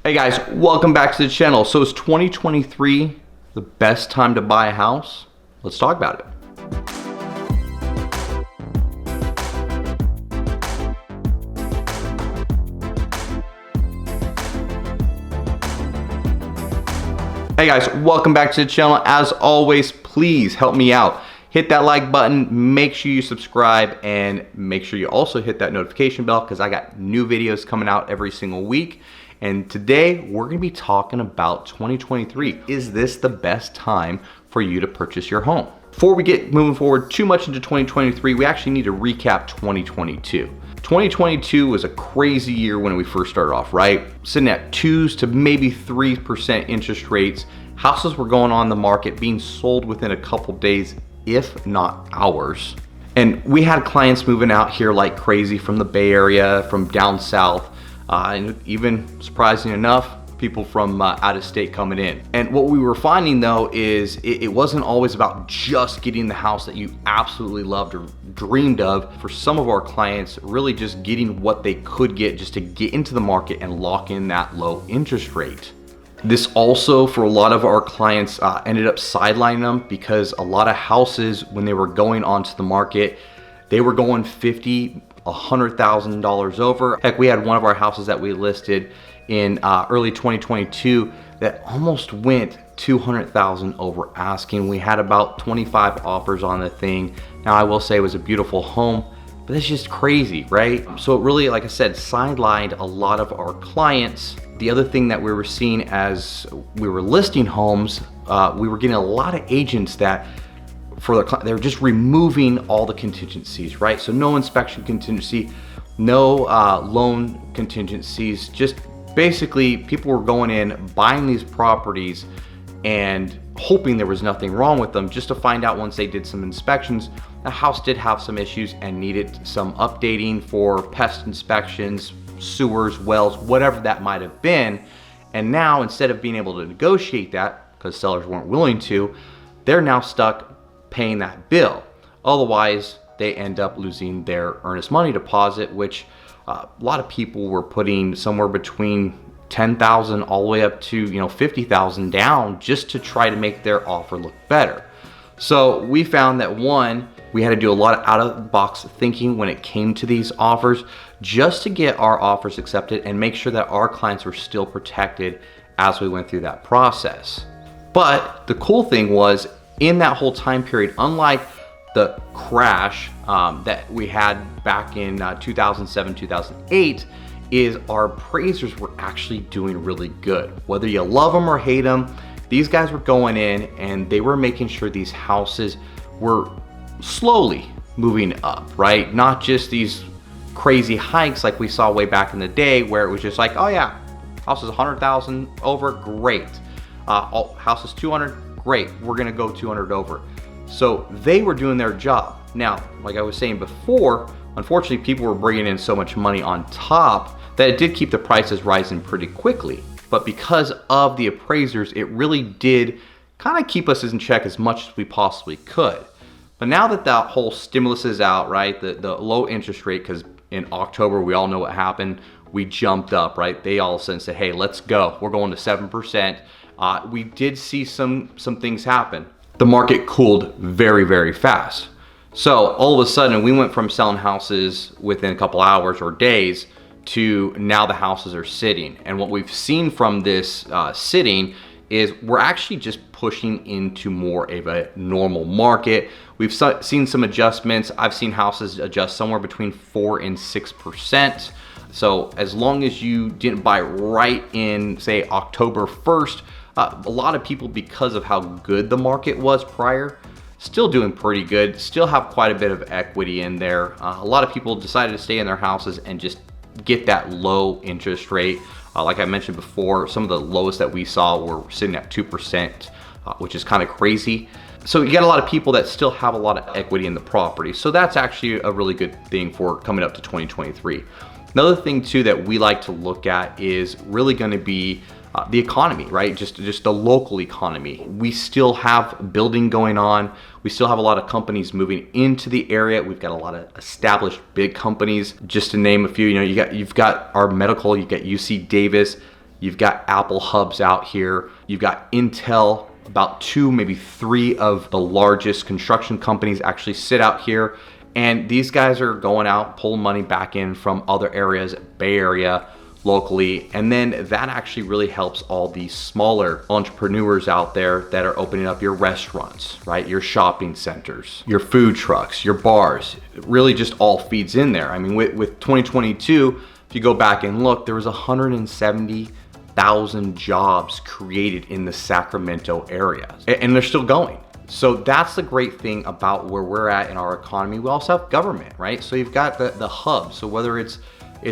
Hey guys, welcome back to the channel. So is 2023 the best time to buy a house? Let's talk about it. Hey guys, welcome back to the channel. As always, please help me out. Hit that like button, make sure you subscribe, and make sure you also hit that notification bell because I got new videos coming out every single week. And today we're gonna be talking about 2023. Is this the best time for you to purchase your home? Before we get moving forward too much into 2023, we actually need to recap 2022. 2022 was a crazy year when we first started off, right? Sitting at 2s to maybe 3% interest rates. Houses were going on the market, being sold within a couple days, if not hours. And we had clients moving out here like crazy from the Bay Area, from down south, and even surprising enough, people from out of state coming in. And what we were finding though is it wasn't always about just getting the house that you absolutely loved or dreamed of. For some of our clients, really just getting what they could get just to get into the market and lock in that low interest rate. This also, for a lot of our clients, ended up sidelining them because a lot of houses, when they were going onto the market, they were going $50,000, $100,000 over. Heck, we had one of our houses that we listed in early 2022 that almost went $200,000 over asking. We had about 25 offers on the thing. Now I will say it was a beautiful home, but it's just crazy, right? So it really, like I said, sidelined a lot of our clients. The other thing that we were seeing as we were listing homes, we were getting a lot of agents that they were just removing all the contingencies, right? So no inspection contingency, no loan contingencies, just basically people were going in, buying these properties and hoping there was nothing wrong with them, just to find out once they did some inspections, the house did have some issues and needed some updating for pest inspections, sewers, wells, whatever that might have been. And now instead of being able to negotiate that, because sellers weren't willing to, they're now stuck paying that bill. Otherwise, they end up losing their earnest money deposit, which a lot of people were putting somewhere between $10,000 all the way up to $50,000 down just to try to make their offer look better. So we found that one, we had to do a lot of out-of-the-box thinking when it came to these offers, just to get our offers accepted and make sure that our clients were still protected as we went through that process. But the cool thing was, in that whole time period, unlike the crash that we had back in 2007, 2008, is our appraisers were actually doing really good. Whether you love them or hate them, these guys were going in and they were making sure these houses were slowly moving up, right? Not just these crazy hikes like we saw way back in the day where it was just like, oh yeah, house is 100,000 over, great. House is 200, great, we're gonna go 200 over. So they were doing their job. Now, like I was saying before, unfortunately people were bringing in so much money on top that it did keep the prices rising pretty quickly. But because of the appraisers, it really did kind of keep us in check as much as we possibly could. But now that that whole stimulus is out, right, the low interest rate, because in October we all know what happened, we jumped up, right? They all of a sudden said, hey, let's go, we're going to 7%. We did see some things happen. The market cooled very, very fast. So all of a sudden we went from selling houses within a couple hours or days to now the houses are sitting. And what we've seen from this sitting is we're actually just pushing into more of a normal market. We've seen some adjustments. I've seen houses adjust somewhere between 4 and 6%. So as long as you didn't buy right in, say, October 1st, a lot of people, because of how good the market was prior, still doing pretty good, still have quite a bit of equity in there. A lot of people decided to stay in their houses and just get that low interest rate. Like I mentioned before, some of the lowest that we saw were sitting at 2%, which is kind of crazy. So you got a lot of people that still have a lot of equity in the property. So that's actually a really good thing for coming up to 2023. Another thing too that we like to look at is really going to be the economy, right? Just the local economy. We still have building going on. We still have a lot of companies moving into the area. We've got a lot of established big companies. Just to name a few, you've got our medical, you got UC Davis, You've got Apple hubs out here. You've got Intel, about 2, maybe 3 of the largest construction companies actually sit out here. And these guys are going out, pulling money back in from other areas, Bay Area, locally. And then that actually really helps all these smaller entrepreneurs out there that are opening up your restaurants, right? Your shopping centers, your food trucks, your bars. It really just all feeds in there. I mean, with 2022, if you go back and look, there was 170,000 jobs created in the Sacramento area, and they're still going. So that's the great thing about where we're at in our economy. We also have government, right? So you've got the hub. So whether it's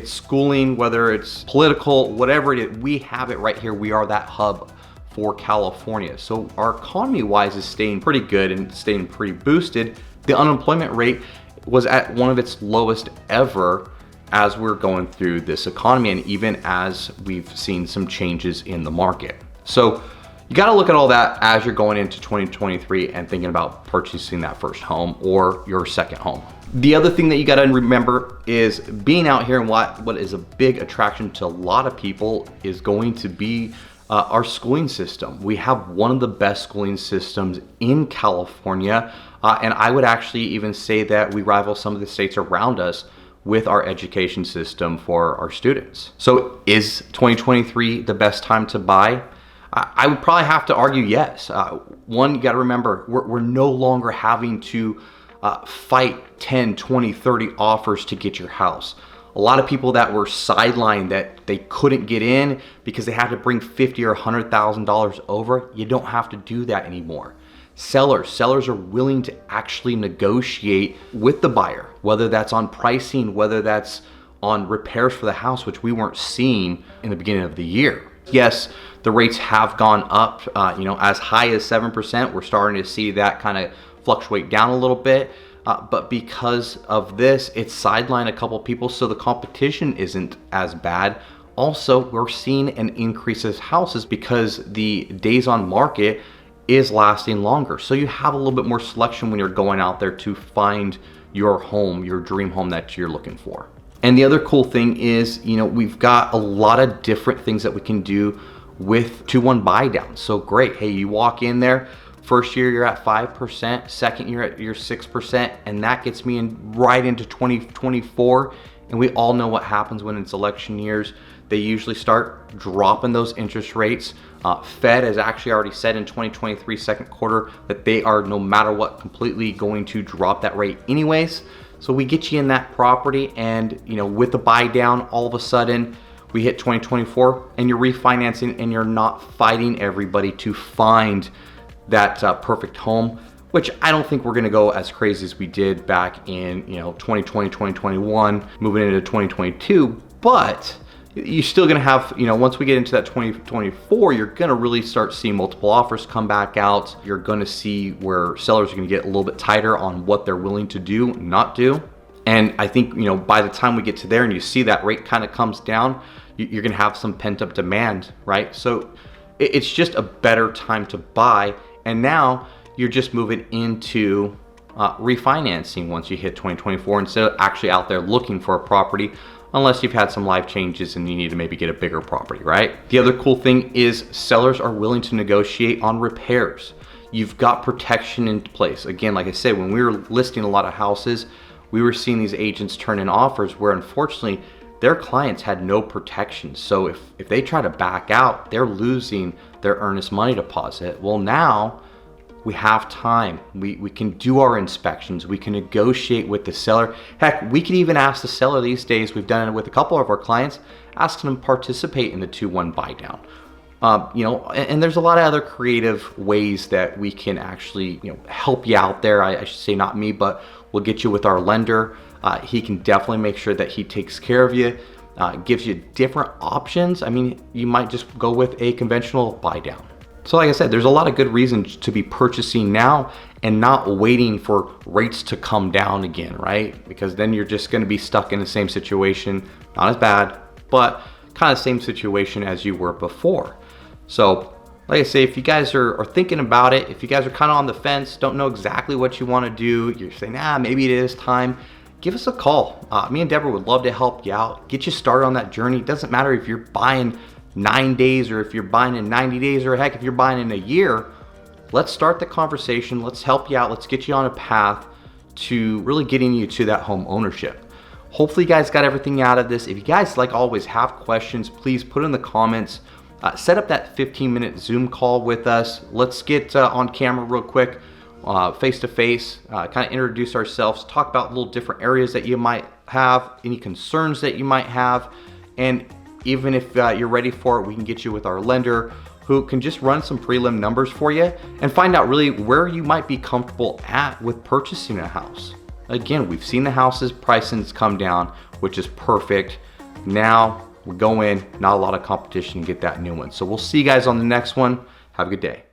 schooling, whether it's political, whatever it is, we have it right here. We are that hub for California. So our economy wise is staying pretty good and staying pretty boosted. The unemployment rate was at one of its lowest ever as we're going through this economy, and even as we've seen some changes in the market. So you got to look at all that as you're going into 2023 and thinking about purchasing that first home or your second home. The other thing that you got to remember is being out here, and what is a big attraction to a lot of people is going to be our schooling system. We have one of the best schooling systems in California, and I would actually even say that we rival some of the states around us with our education system for our students. So is 2023 the best time to buy? I would probably have to argue yes. One, you got to remember, we're no longer having to fight 10, 20, 30 offers to get your house. A lot of people that were sidelined, that they couldn't get in because they had to bring $50,000 or $100,000 over, you don't have to do that anymore. Sellers are willing to actually negotiate with the buyer, whether that's on pricing, whether that's on repairs for the house, which we weren't seeing in the beginning of the year. Yes, the rates have gone up, as high as 7%. We're starting to see that kind of fluctuate down a little bit. But because of this, it's sidelined a couple people, so the competition isn't as bad. Also, we're seeing an increase in houses because the days on market is lasting longer. So you have a little bit more selection when you're going out there to find your home, your dream home that you're looking for. And the other cool thing is, we've got a lot of different things that we can do with 2-1 buy down. So great. Hey, you walk in there, first year you're at 5%, second year at your 6%, and that gets me right into 2024. And we all know what happens when it's election years. They usually start dropping those interest rates. Fed has actually already said in 2023 second quarter that they are, no matter what, completely going to drop that rate anyways. So we get you in that property, and with the buy down, all of a sudden we hit 2024 and you're refinancing, and you're not fighting everybody to find that perfect home, which I don't think we're going to go as crazy as we did back in 2020, 2021, moving into 2022. But you're still going to have, once we get into that 2024, you're going to really start seeing multiple offers come back out. You're going to see where sellers are going to get a little bit tighter on what they're willing to do, not do. And I think, by the time we get to there and you see that rate kind of comes down, you're going to have some pent up demand, right? So it's just a better time to buy. And now you're just moving into refinancing once you hit 2024, instead of actually out there looking for a property, unless you've had some life changes and you need to maybe get a bigger property, right? The other cool thing is sellers are willing to negotiate on repairs. You've got protection in place. Again, like I said, when we were listing a lot of houses, we were seeing these agents turn in offers where unfortunately their clients had no protection. So if they try to back out, they're losing their earnest money deposit. Well, now we have time. We can do our inspections. We can negotiate with the seller. Heck, we can even ask the seller these days. We've done it with a couple of our clients, asking them to participate in the 2-1 buy down. And there's a lot of other creative ways that we can actually, help you out there. I should say not me, but we'll get you with our lender. He can definitely make sure that he takes care of you, gives you different options. I mean, you might just go with a conventional buy down. So like I said, there's a lot of good reasons to be purchasing now and not waiting for rates to come down again, right? Because then you're just going to be stuck in the same situation, not as bad, but kind of same situation as you were before. So like I say, if you guys are thinking about it, if you guys are kind of on the fence, don't know exactly what you want to do, you're saying, maybe it is time, give us a call. Me and Deborah would love to help you out, get you started on that journey. It doesn't matter if you're buying 9 days, or if you're buying in 90 days, or heck, if you're buying in a year, let's start the conversation. Let's help you out. Let's get you on a path to really getting you to that home ownership. Hopefully you guys got everything out of this. If you guys, like always, have questions, please put in the comments. Set up that 15-minute Zoom call with us. Let's get on camera real quick, face to face, kind of introduce ourselves, talk about little different areas that you might have, any concerns that you might have. And even if you're ready for it, we can get you with our lender who can just run some prelim numbers for you and find out really where you might be comfortable at with purchasing a house. Again, we've seen the houses pricings come down, which is perfect. Now we go in, not a lot of competition to get that new one. So we'll see you guys on the next one. Have a good day.